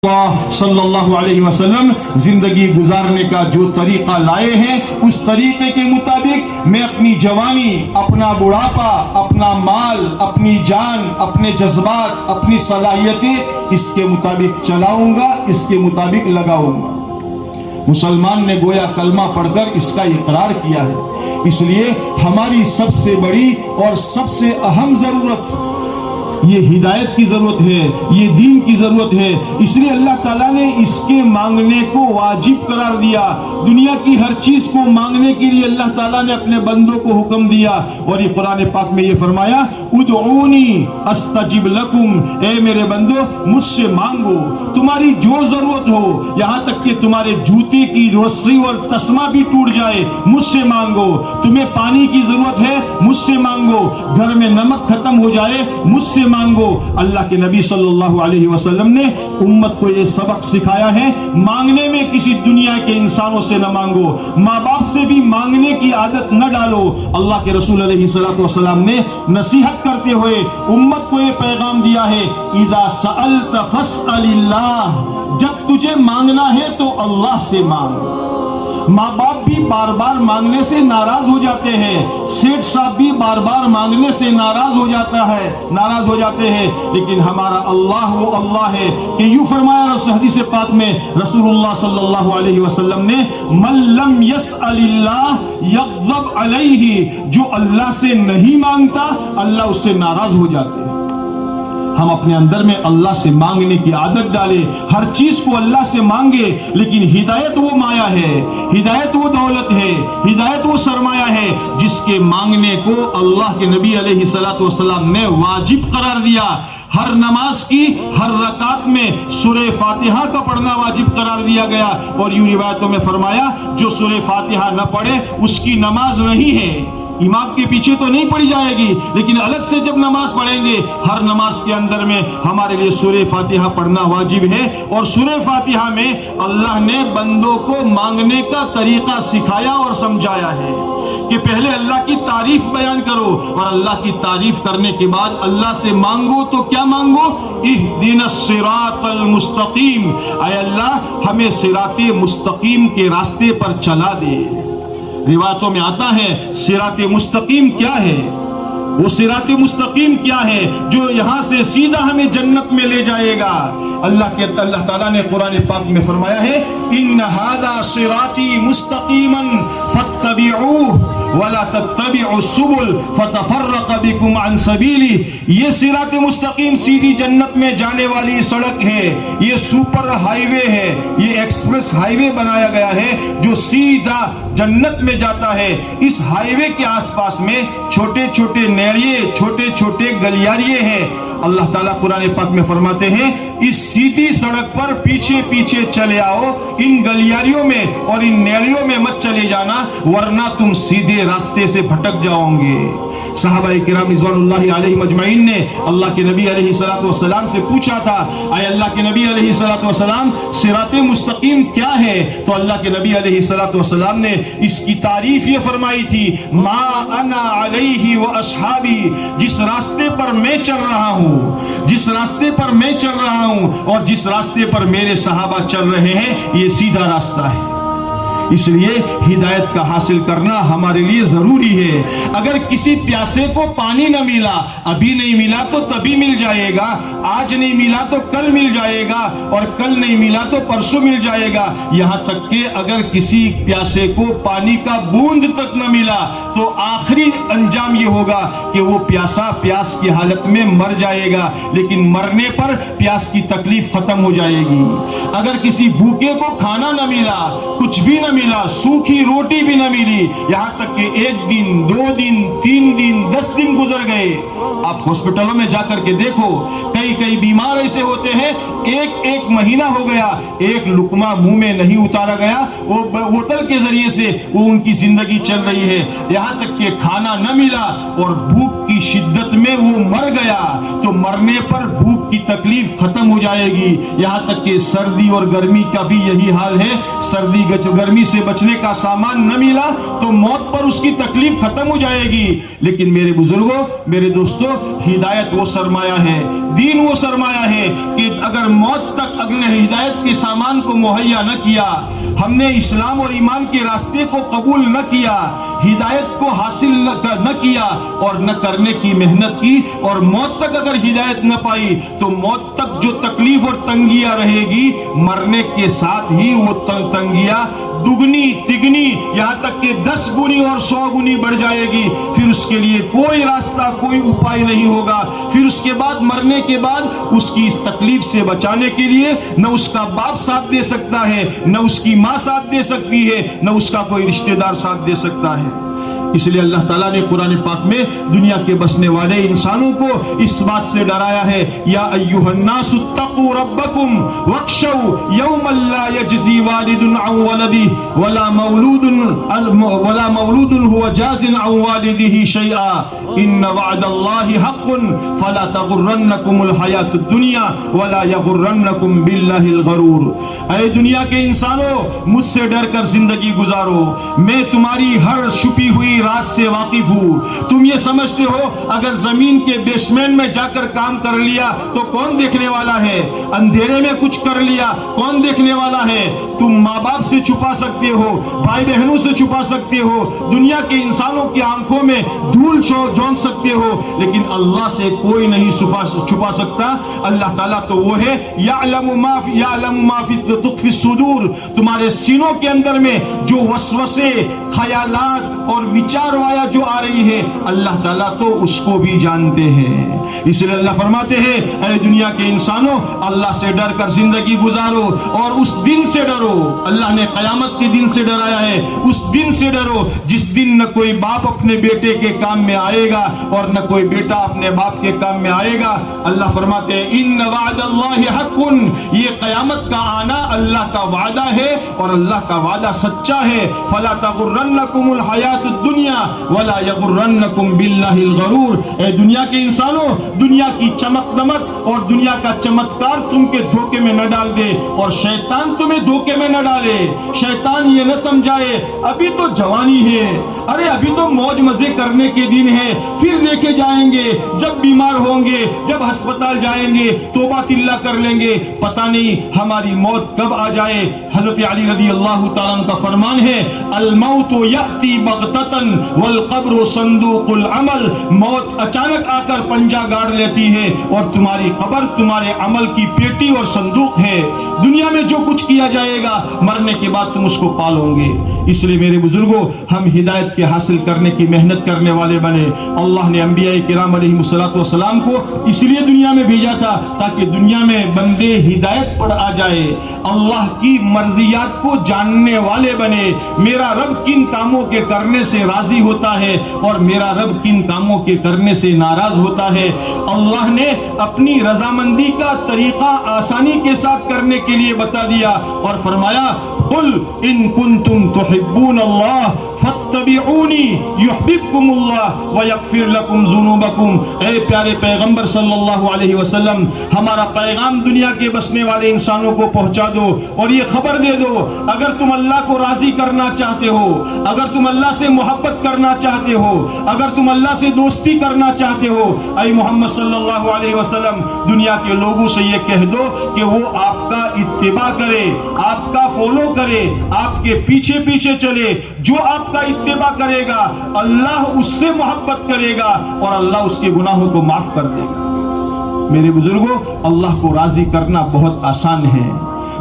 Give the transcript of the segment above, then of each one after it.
صلی اللہ علیہ وسلم زندگی گزارنے کا جو طریقہ لائے ہیں اس طریقے کے مطابق میں اپنی جوانی، اپنا بڑھاپا، اپنا مال، اپنی جان، اپنے جذبات، اپنی صلاحیتیں اس کے مطابق چلاؤں گا، اس کے مطابق لگاؤں گا۔ مسلمان نے گویا کلمہ پڑھ کر اس کا اقرار کیا ہے، اس لیے ہماری سب سے بڑی اور سب سے اہم ضرورت یہ ہدایت کی ضرورت ہے، یہ دین کی ضرورت ہے۔ اس لیے اللہ تعالیٰ نے اس کے مانگنے کو واجب قرار دیا۔ دنیا کی ہر چیز کو مانگنے کے لیے اللہ تعالیٰ نے اپنے بندوں کو حکم دیا، اور یہ قرآن پاک میں یہ فرمایا ادعونی استجب لکم، اے میرے بندو مجھ سے مانگو، تمہاری جو ضرورت ہو، یہاں تک کہ تمہارے جوتے کی رسی اور تسمہ بھی ٹوٹ جائے مجھ سے مانگو، تمہیں پانی کی ضرورت ہے مجھ سے مانگو، گھر میں نمک ختم ہو جائے مجھ سے مانگو۔ اللہ کے نبی صلی اللہ علیہ وسلم نے امت کو یہ سبق سکھایا ہے، مانگنے میں کسی دنیا کے انسانوں سے نہ مانگو، ماں باپ سے بھی مانگنے کی عادت نہ ڈالو۔ اللہ کے رسول علیہ السلام نے نصیحت کرتے ہوئے امت کو یہ پیغام دیا ہے، اذا سألت فاسأل اللہ، جب تجھے مانگنا ہے تو اللہ سے مانگ۔ ماں باپ بھی بار بار مانگنے سے ناراض ہو جاتے ہیں، سیٹھ صاحب بھی بار بار مانگنے سے ناراض ہو جاتے ہیں، لیکن ہمارا اللہ وہ اللہ ہے کہ یوں فرمایا حدیث پاک میں رسول اللہ صلی اللہ علیہ وسلم نے، من لم یسأل اللہ یغضب علیہ، جو اللہ سے نہیں مانگتا اللہ اس سے ناراض ہو جاتے ہیں۔ ہم اپنے اندر میں اللہ سے مانگنے کی عادت ڈالیں، ہر چیز کو اللہ سے مانگے، لیکن ہدایت وہ مایا ہے، ہدایت وہ دولت ہے، ہدایت وہ سرمایہ ہے جس کے مانگنے کو اللہ کے نبی علیہ السلام نے واجب قرار دیا۔ ہر نماز کی ہر رکعت میں سورہ فاتحہ کا پڑھنا واجب قرار دیا گیا، اور یوں روایتوں میں فرمایا جو سورہ فاتحہ نہ پڑھے اس کی نماز نہیں ہے۔ امام کے پیچھے تو نہیں پڑھی جائے گی، لیکن الگ سے جب نماز پڑھیں گے ہر نماز کے اندر میں ہمارے لیے سورہ فاتحہ پڑھنا واجب ہے۔ اور سورہ فاتحہ میں اللہ نے بندوں کو مانگنے کا طریقہ سکھایا اور سمجھایا ہے کہ پہلے اللہ کی تعریف بیان کرو، اور اللہ کی تعریف کرنے کے بعد اللہ سے مانگو تو کیا مانگو؟ اہدنا الصراط المستقیم، اے اللہ ہمیں صراط مستقیم کے راستے پر چلا دے۔ روایتوں میں آتا ہے صراط مستقیم کیا ہے؟ وہ صراط مستقیم کیا ہے جو یہاں سے سیدھا ہمیں جنت میں لے جائے گا؟ اللہ تعالیٰ نے قرآن پاک میں فرمایا ہے ان ھذا صراطی مستقیما فاتبعوہ ولا تتبعوا السبل فتفرق بكم عن سبیلہ۔ یہ صراط مستقیم سیدھی جنت میں جانے والی سڑک ہے، یہ سپر ہائی وے ہے، یہ ایکسپریس ہائی وے بنایا گیا ہے جو سیدھا جنت میں جاتا ہے۔ اس ہائی وے کے آس پاس میں چھوٹے چھوٹے نیڑیے، چھوٹے چھوٹے گلیاریے ہیں۔ اللہ تعالیٰ قرآن پاک میں فرماتے ہیں اس سیدھی سڑک پر پیچھے پیچھے چلے آؤ، ان گلیاریوں میں اور ان نیڑیوں میں مت چلے جانا، ورنہ تم سیدھے راستے سے بھٹک جاؤ گے۔ صحابہ کرام رضوان اللہ علیہ مجمعین نے اللہ کے نبی علیہ السلام سے پوچھا تھا، اے اللہ کے نبی علیہ السلام صراط مستقیم کیا ہے؟ تو اللہ کے نبی علیہ السلام نے اس کی تعریف یہ فرمائی تھی، ما انا علیہ و اصحابی، جس راستے پر میں چل رہا ہوں، جس راستے پر میں چل رہا ہوں اور جس راستے پر میرے صحابہ چل رہے ہیں، یہ سیدھا راستہ ہے۔ اس لیے ہدایت کا حاصل کرنا ہمارے لیے ضروری ہے۔ اگر کسی پیاسے کو پانی نہ ملا، ابھی نہیں ملا تو تبھی مل جائے گا، آج نہیں ملا تو کل مل جائے گا، اور کل نہیں ملا تو پرسوں مل جائے گا، یہاں تک کہ اگر کسی پیاسے کو پانی کا بوند تک نہ ملا تو آخری انجام یہ ہوگا کہ وہ پیاسا پیاس کی حالت میں مر جائے گا، لیکن مرنے پر پیاس کی تکلیف ختم ہو جائے گی۔ اگر کسی بھوکے کو کھانا نہ ملا، کچھ بھی نہ ملا، سوکھی روٹی بھی نہ ملی، یہاں تک کہ 1 دن 2 دن 3 دن 10 دن گزر گئے، آپ ہاسپٹلوں میں جا کر کے دیکھو، کئی بیمار ایسے ہوتے ہیں ایک مہینہ ہو گیا، ایک لقمہ منہ میں نہیں اتارا گیا، وہ بوتل کے ذریعے سے وہ ان کی زندگی چل رہی ہے، یہاں تک کہ کھانا نہ ملا اور بھوک کی شدت میں وہ مر گیا، تو مرنے پر بھوک کی تکلیف ختم ہو جائے گی۔ یہاں تک کہ سردی اور گرمی کا بھی یہی حال ہے، سردی گرمی سے بچنے کا سامان نہ ملا تو موت پر اس کی تکلیف ختم ہو جائے گی۔ لیکن میرے بزرگوں، میرے دوستوں، ہدایت وہ سرمایہ ہے، دین وہ سرمایہ ہے کہ اگر موت تک اگر ہدایت کے سامان کو مہیا نہ کیا، ہم نے اسلام اور ایمان کے راستے کو قبول نہ کیا، ہدایت کو حاصل نہ کیا اور نہ کرنے کی محنت کی، اور موت تک اگر ہدایت نہ پائی تو موت تک جو تکلیف اور تنگیاں رہے گی، مرنے کے ساتھ ہی وہ تنگیاں دگنی تگنی یہاں تک کہ 10 گنی اور 100 گنی بڑھ جائے گی۔ پھر اس کے لیے کوئی راستہ کوئی اپائے نہیں ہوگا۔ پھر اس کے بعد مرنے کے بعد اس کی اس تکلیف سے بچانے کے لیے نہ اس کا باپ ساتھ دے سکتا ہے، نہ اس کی ماں ساتھ دے سکتی ہے، نہ اس کا کوئی رشتہ دار ساتھ دے سکتا ہے۔ اس لیے اللہ تعالیٰ نے قرآن پاک میں دنیا کے بسنے والے انسانوں کو اس بات سے ڈرایا ہے، یا ایھا الناس اتقوا ربکم واخشوا یوما لا یجزی والد عن ولدہ ولا مولود هو جاز عن والدہ شیئا ان وعد اللہ حق فلا تغرنکم الحیاۃ الدنیا ولا یغرنکم باللہ الغرور۔ اے دنیا کے انسانوں، مجھ سے ڈر کر زندگی گزارو، میں تمہاری ہر چھپی ہوئی راز سے واقف ہوں۔ تم یہ سمجھتے ہو اگر زمین کے بیسمنٹ میں جا کر کام کر لیا تو کون دیکھنے والا ہے؟ اندھیرے میں کچھ کر لیا کون دیکھنے والا ہے؟ تم ماں باپ سے چھپا سکتے ہو، بھائی بہنوں سے چھپا سکتے ہو، دنیا کے انسانوں کی آنکھوں میں دھول جھونک سکتے ہو، لیکن اللہ سے کوئی نہیں چھپا سکتا۔ اللہ تعالیٰ تو وہ ہے یعلم ما فی تخفی الصدور، تمہارے سینوں کے اندر میں جو وسوسے، خیالات اور وچار وایا جو آ رہی ہے، اللہ تعالیٰ تو اس کو بھی جانتے ہیں۔ اس لیے اللہ فرماتے ہیں اے دنیا کے انسانوں، اللہ سے ڈر کر زندگی گزارو اور اس دن سے ڈرو۔ اللہ نے قیامت کے دن سے ڈرایا ہے، اس دن سے ڈرو جس دن نہ کوئی باپ اپنے بیٹے کے کام میں آئے گا اور نہ کوئی بیٹا اپنے باپ کے کام میں آئے گا۔ اللہ فرماتے ہیں ان وعد اللہ حق، یہ قیامت کا آنا اللہ کا وعدہ ہے اور اللہ کا وعدہ سچا ہے۔ فلا تغرنکم الحیاۃ الدنیا ولا یغرنکم باللہ الغرور۔ اے دنیا کے انسانوں، دنیا کی چمک دمک اور دنیا کا چمتکار تم کے دھوکے میں نہ ڈال دے اور شیطان تمہیں دھوکے میں نہ ڈالے۔ شیطان یہ نہ سمجھائے ابھی تو جوانی ہے، ارے ابھی تو موج مزے کرنے کے دن ہے، پھر دیکھے جائیں گے، جب بیمار ہوں گے، جب ہسپتال جائیں گے، توبہ تلہ کر لیں گے، پتہ نہیں ہماری موت کب آ جائے۔ حضرت علی رضی اللہ تعالیٰ عنہ کا فرمان ہے الموت یأتی بغتۃ والقبر صندوق العمل، موت اچانک آ کر پنجہ گاڑ لیتی ہے اور تمہاری قبر تمہارے عمل کی پیٹی اور صندوق ہے۔ دنیا میں جو کچھ کیا جائے گا مرنے کے بعد تم اس کو پالو گے۔ اس لیے میرے بزرگوں، ہم ہدایت کے حاصل کرنے کی محنت کرنے والے بنے۔ اللہ نے انبیاء کرام علیہ السلام کو اس لیے دنیا میں بھیجا تھا تاکہ دنیا میں بندے ہدایت پر آ جائے، اللہ کی مرضیات کو جاننے والے بنے۔ میرا رب کن کاموں کے کرنے سے راضی ہوتا ہے اور میرا رب کن کاموں کے کرنے سے ناراض ہوتا ہے۔ اللہ نے اپنی رضامندی کا طریقہ آسانی کے ساتھ کرنے کے لیے بتا دیا اور فرمایا قل ان کنتم تحبون اللہ فاتبعونی یحببکم اللہ ویغفر لکم ذنوبکم۔ اے پیارے پیغمبر صلی اللہ علیہ وسلم، ہمارا پیغام دنیا کے بسنے والے انسانوں کو پہنچا دو اور یہ خبر دے دو اگر تم اللہ کو راضی کرنا چاہتے ہو، اگر تم اللہ سے محبت کرنا چاہتے ہو، اگر تم اللہ سے دوستی کرنا چاہتے ہو، اے محمد صلی اللہ علیہ وسلم دنیا کے لوگوں سے یہ کہہ دو کہ وہ آپ کا اتباع کرے، آپ کا فالو کرے، آپ کے پیچھے پیچھے چلے۔ جو آپ کا اتباع کرے گا اللہ اس سے محبت کرے گا اور اللہ اس کے گناہوں کو معاف کر دے گا۔ میرے بزرگوں، اللہ کو راضی کرنا بہت آسان ہے۔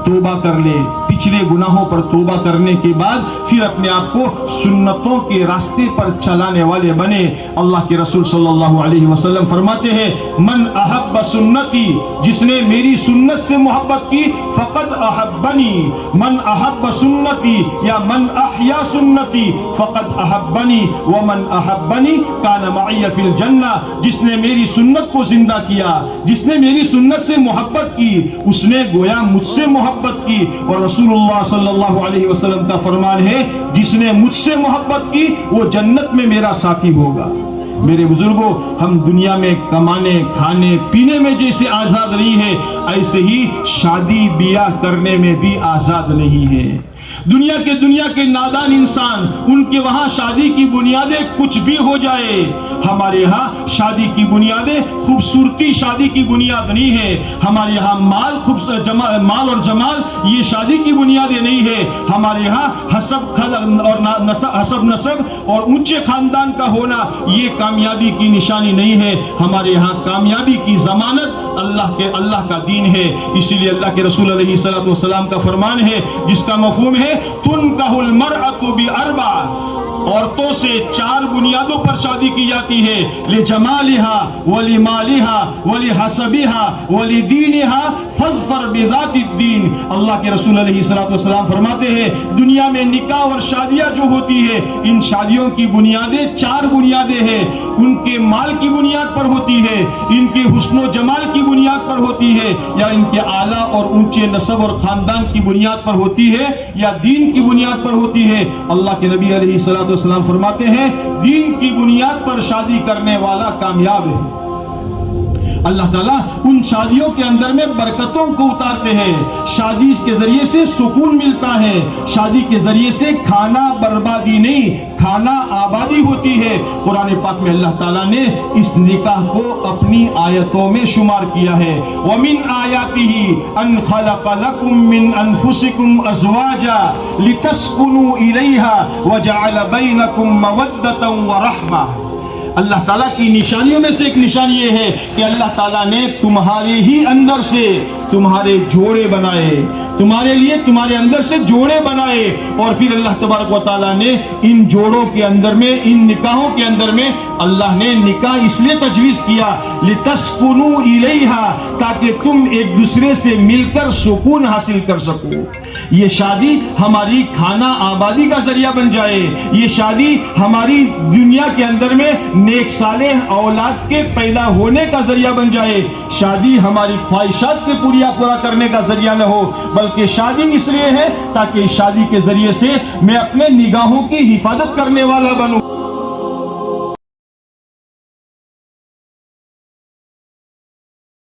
توبہ کر لے، پچھلے گناہوں پر توبہ کرنے کے بعد پھر اپنے آپ کو سنتوں کے راستے پر چلانے والے بنے۔ اللہ کے رسول صلی اللہ علیہ وسلم فرماتے ہیں من احب سنتی، جس نے میری سنت سے محبت کی فقد احبنی، من احب سنتی یا من احیا سنتی فقد احبنی ومن احبنی کان معی فی الجنہ۔ جس نے میری سنت کو زندہ کیا، جس نے میری سنت سے محبت کی، اس نے گویا مجھ سے محبت کی۔ اور رسول اللہ صلی اللہ علیہ وسلم کا فرمان ہے جس نے مجھ سے محبت کی وہ جنت میں میرا ساتھی ہوگا۔ میرے بزرگوں، ہم دنیا میں کمانے کھانے پینے میں جیسے آزاد نہیں ہے، ایسے ہی شادی بیاہ کرنے میں بھی آزاد نہیں ہے۔ دنیا کے نادان انسان ان کے وہاں شادی کی بنیادیں کچھ بھی ہو جائے، ہمارے ہاں شادی کی بنیادیں خوبصورتی شادی کی بنیاد نہیں ہے، ہمارے یہاں مال اور جمال یہ شادی کی بنیادیں نہیں ہے، ہمارے ہاں حسب نسب اور اونچے خاندان کا ہونا یہ کامیابی کی نشانی نہیں ہے، ہمارے یہاں کامیابی کی ضمانت اللہ کا دین ہے۔ اسی لیے اللہ کے رسول علیہ الصلوۃ والسلام کا فرمان ہے جس کا مفہوم ہے تنکح المرأۃ باربع، عورتوں سے 4 بنیادوں پر شادی کی جاتی ہے، لجمالها ولمالها ولحسبها ولدینها فاظفر بذات الدین۔ اللہ کے رسول علیہ الصلوۃ والسلام فرماتے ہیں دنیا میں نکاح اور شادیاں جو ہوتی ہے ان شادیوں کی بنیادیں 4 بنیادیں ہیں، ان کے مال کی بنیاد پر ہوتی ہے، ان کے حسن و جمال کی بنیاد پر ہوتی ہے، یا ان کے اعلیٰ اور اونچے نسب اور خاندان کی بنیاد پر ہوتی ہے، یا دین کی بنیاد پر ہوتی ہے۔ اللہ کے نبی علیہ الصلوۃ والسلام فرماتے ہیں دین کی بنیاد پر شادی کرنے والا کامیاب ہے۔ اللہ تعالیٰ ان شادیوں کے اندر میں برکتوں کو اتارتے ہیں، شادی کے ذریعے سے سکون ملتا ہے، شادی کے ذریعے سے کھانا بربادی نہیں، کھانا آبادی ہوتی ہے۔ قرآن پاک میں اللہ تعالیٰ نے اس نکاح کو اپنی آیتوں میں شمار کیا ہے، وَمِنْ آيَاتِهِ أَنْ خَلَقَ لَكُم مِّنْ أَنفُسِكُمْ أَزْوَاجًا لِتَسْكُنُوا إِلَيْهَا وَجَعَلَ بَيْنَكُم مَّوَدَّةً وَرَحْمَةً۔ اللہ تعالیٰ کی نشانیوں میں سے ایک نشانی یہ ہے کہ اللہ تعالیٰ نے تمہارے ہی اندر سے تمہارے جوڑے بنائے، تمہارے لیے تمہارے اندر سے جوڑے بنائے، اور پھر اللہ تبارک و تعالیٰ نے ان جوڑوں کے اندر میں ان نکاحوں کے اندر میں اللہ نے نکاح اس لیے تجویز کیا لِتَسْكُنُوا إِلَيْهَا تاکہ تم ایک دوسرے سے مل کر سکون حاصل کر سکو۔ یہ شادی ہماری کھانا آبادی کا ذریعہ بن جائے، یہ شادی ہماری دنیا کے اندر میں نیک صالح اولاد کے پیدا ہونے کا ذریعہ بن جائے، شادی ہماری خواہشات کے پورا کرنے کا ذریعہ نہ ہو، بلکہ شادی اس لیے ہے تاکہ شادی کے ذریعے سے میں اپنے نگاہوں کی حفاظت کرنے والا بنوں۔